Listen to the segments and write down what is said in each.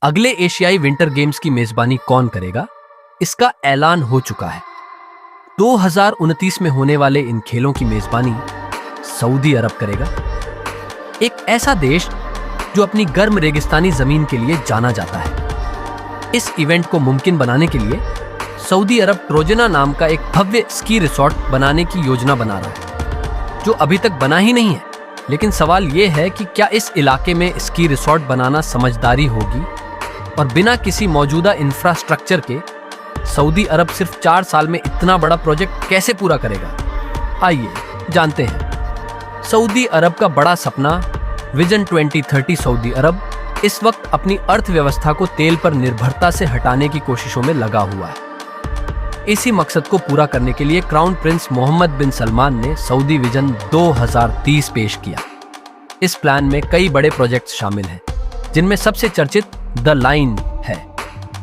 अगले एशियाई winter games की मेजबानी कौन करेगा, इसका ऐलान हो चुका है। 2029 में होने वाले इन खेलों की मेजबानी सऊदी अरब करेगा, एक ऐसा देश जो अपनी गर्म रेगिस्तानी जमीन के लिए जाना जाता है। इस इवेंट को मुमकिन बनाने के लिए सऊदी अरब ट्रोजना नाम का एक भव्य स्की रिसॉर्ट बनाने की योजना बना रहा है, जो अभी तक बना ही नहीं है। लेकिन सवाल यह है कि क्या इस इलाके में स्की रिसॉर्ट बनाना समझदारी होगी और बिना किसी मौजूदा इंफ्रास्ट्रक्चर के सऊदी अरब सिर्फ 4 साल में इतना बड़ा प्रोजेक्ट कैसे पूरा करेगा? आइए जानते हैं। सऊदी अरब का बड़ा सपना विजन 2030 सऊदी अरब इस वक्त अपनी अर्थव्यवस्था को तेल पर निर्भरता से हटाने की कोशिशों में लगा हुआ है। इसी मकसद को पूरा करने के लिए क्राउन प्रिंस मोहम्मद बिन सलमान ने सऊदी विजन 2030 पेश किया। इस प्लान में कई बड़े प्रोजेक्ट्स शामिल हैं, जिनमें सबसे चर्चित द लाइन है,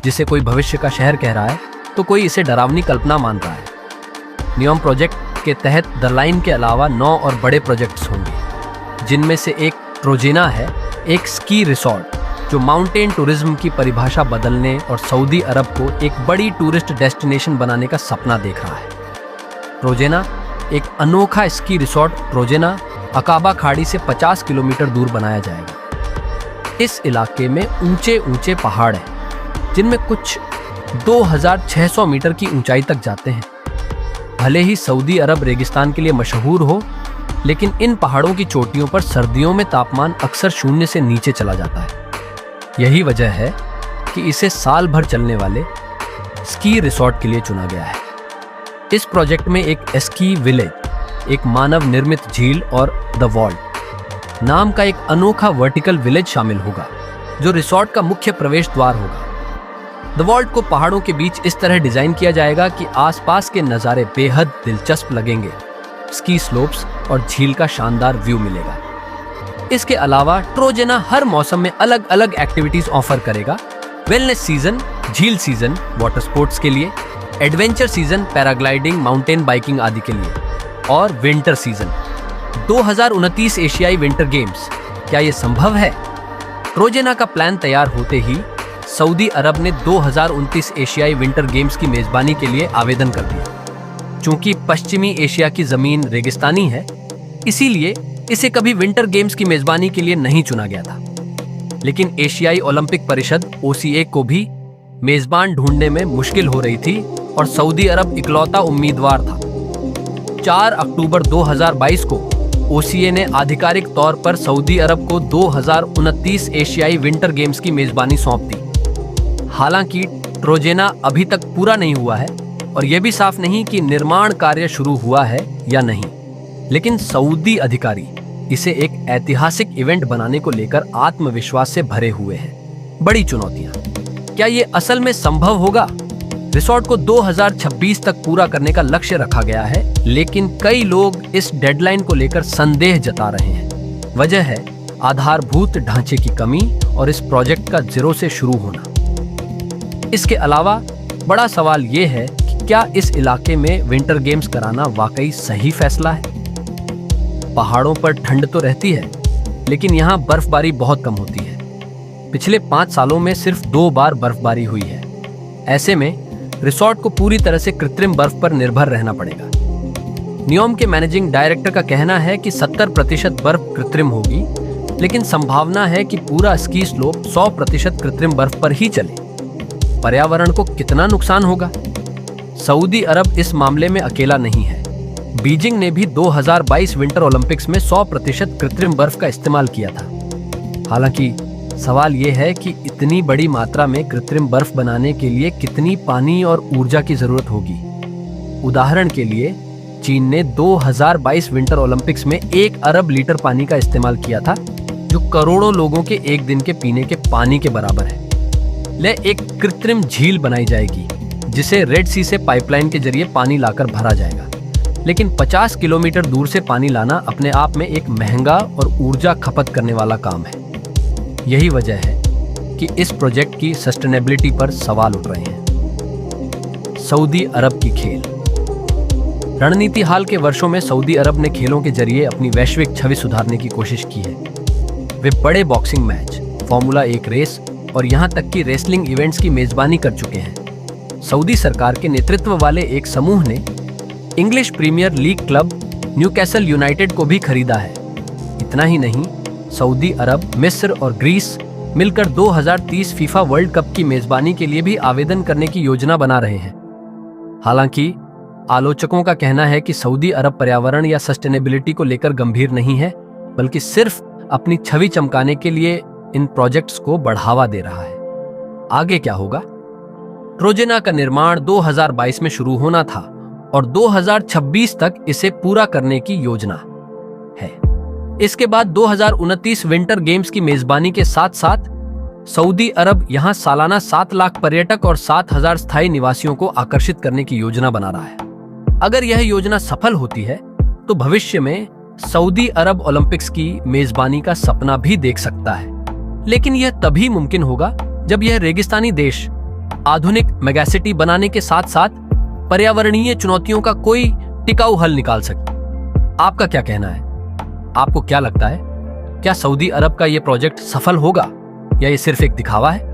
जिसे कोई भविष्य का शहर कह रहा है तो कोई इसे डरावनी कल्पना मान रहा है। नियम प्रोजेक्ट के तहत द लाइन के अलावा 9 और बड़े प्रोजेक्ट्स होंगे, जिनमें से एक ट्रोजेना है, एक स्की रिसॉर्ट जो माउंटेन टूरिज्म की परिभाषा बदलने और सऊदी अरब को एक बड़ी टूरिस्ट डेस्टिनेशन बनाने का सपना देख रहा है। ट्रोजेना एक अनोखा स्की रिसॉर्ट ट्रोजेना अकाबा खाड़ी से 50 किलोमीटर दूर बनाया जाएगा। इस इलाके में ऊंचे ऊंचे पहाड़ हैं, जिनमें कुछ 2600 मीटर की ऊंचाई तक जाते हैं। भले ही सऊदी अरब रेगिस्तान के लिए मशहूर हो, लेकिन इन पहाड़ों की चोटियों पर सर्दियों में तापमान अक्सर 0 से नीचे चला जाता है। यही वजह है कि इसे साल भर चलने वाले स्की रिसॉर्ट के लिए चुना गया है। इस प्रोजेक्ट में एक स्की विलेज, एक मानव निर्मित झील और द वॉल्ट नाम का एक अनोखा वर्टिकल विलेज शामिल होगा, जो रिसॉर्ट का मुख्य प्रवेश द्वार होगा। द वॉल्ट को पहाड़ों के बीच इस तरह डिजाइन किया जाएगा कि आसपास के नज़ारे बेहद दिलचस्प लगेंगे। स्की स्लोप्स और झील का शानदार व्यू मिलेगा। इसके अलावा ट्रोजेना हर मौसम में अलग अलग एक्टिविटीज ऑफर करेगा। वेलनेस सीजन, झील सीजन वाटर स्पोर्ट्स के लिए, adventure season paragliding, mountain biking आदि के लिए, और विंटर सीजन 2029 एशियाई विंटर गेम्स। क्या ये संभव है? ट्रोजेना का प्लान तैयार होते ही सऊदी अरब ने 2029 एशियाई विंटर गेम्स की मेजबानी के लिए आवेदन कर दिया। चूंकि पश्चिमी एशिया की जमीन रेगिस्तानी है, इसीलिए इसे कभी विंटर गेम्स की मेजबानी के लिए नहीं चुना गया था। लेकिन एशियाई ओलंपिक परिषद OCA को भी मेजबान ढूंढने में मुश्किल हो रही थी और सऊदी अरब इकलौता उम्मीदवार था। 4 अक्टूबर 2022 को OCA ने आधिकारिक तौर पर सऊदी अरब को 2029 एशियाई विंटर गेम्स की मेजबानी सौंप दी। हालांकि ट्रोजेना अभी तक पूरा नहीं हुआ है और यह भी साफ नहीं कि निर्माण कार्य शुरू हुआ है या नहीं, लेकिन सऊदी अधिकारी इसे एक ऐतिहासिक इवेंट बनाने को लेकर आत्मविश्वास से भरे हुए हैं। बड़ी चुनौतियां, क्या ये असल में संभव होगा? रिसॉर्ट को 2026 तक पूरा करने का लक्ष्य रखा गया है, लेकिन कई लोग इस डेडलाइन को लेकर संदेह जता रहे हैं। वजह है आधारभूत ढांचे की कमी और इस प्रोजेक्ट का जीरो से शुरू होना। इसके अलावा बड़ा सवाल ये है कि क्या इस इलाके में विंटर गेम्स कराना वाकई सही फैसला है? पहाड़ों पर ठंड तो रहती है, लेकिन यहाँ बर्फबारी बहुत कम होती है। पिछले 5 सालों में सिर्फ 2 बार बर्फबारी हुई है। ऐसे में रिसॉर्ट को पूरी तरह से कृत्रिम बर्फ पर निर्भर रहना पड़ेगा। नियोम के मैनेजिंग डायरेक्टर का कहना है कि 70% बर्फ कृत्रिम होगी, लेकिन संभावना है कि पूरा स्की स्लोप 100% कृत्रिम बर्फ पर ही चले। पर्यावरण को कितना नुकसान होगा? सऊदी अरब इस मामले में अकेला नहीं है। बीजिंग ने भी 2022 विंटर ओलंपिक्स में 100% कृत्रिम बर्फ का इस्तेमाल किया था। हालांकि सवाल यह है कि इतनी बड़ी मात्रा में कृत्रिम बर्फ बनाने के लिए कितनी पानी और ऊर्जा की जरूरत होगी। उदाहरण के लिए चीन ने 2022 विंटर ओलंपिक्स में 1 अरब लीटर पानी का इस्तेमाल किया था, जो करोड़ों लोगों के एक दिन के पीने के पानी के बराबर है। एक कृत्रिम झील बनाई जाएगी, जिसे रेड सी से पाइपलाइन के जरिए पानी लाकर भरा जाएगा। लेकिन 50 किलोमीटर दूर से पानी लाना अपने आप में एक महंगा और ऊर्जा खपत करने वाला काम है। यही वजह है कि इस प्रोजेक्ट की सस्टेनेबिलिटी पर सवाल उठ रहे हैं। सऊदी अरब की खेल रणनीति हाल के वर्षों में सऊदी अरब ने खेलों के जरिए अपनी वैश्विक छवि सुधारने की कोशिश की है। वे बड़े बॉक्सिंग मैच, फॉर्मूला 1 रेस और यहां तक कि रेसलिंग इवेंट्स की मेजबानी कर चुके हैं। सऊदी सरकार के नेतृत्व वाले एक समूह ने English Premier League club Newcastle United को भी खरीदा है। इतना ही नहीं, सऊदी अरब, मिस्र और ग्रीस मिलकर 2030 फीफा वर्ल्ड कप की मेजबानी के लिए भी आवेदन करने की योजना बना रहे हैं। हालांकि आलोचकों का कहना है कि सऊदी अरब पर्यावरण या सस्टेनेबिलिटी को लेकर गंभीर नहीं है, बल्कि सिर्फ अपनी छवि चमकाने के लिए इन प्रोजेक्ट्स को बढ़ावा दे रहा है। आगे क्या होगा? ट्रोजना का निर्माण 2022 में शुरू होना था और 2026 तक इसे पूरा करने की योजना है। इसके बाद 2029 विंटर गेम्स की मेजबानी के साथ साथ सऊदी अरब यहां सालाना 7 लाख पर्यटक और 7,000 स्थायी निवासियों को आकर्षित करने की योजना बना रहा है। अगर यह योजना सफल होती है तो भविष्य में सऊदी अरब ओलंपिक्स की मेजबानी का सपना भी देख सकता है, लेकिन यह तभी मुमकिन होगा जब यह रेगिस्तानी देश आधुनिक मेगासिटी बनाने के साथ साथ पर्यावरणीय चुनौतियों का कोई टिकाऊ हल निकाल सके। आपका क्या कहना है? आपको क्या लगता है, क्या सऊदी अरब का यह प्रोजेक्ट सफल होगा या ये सिर्फ एक दिखावा है?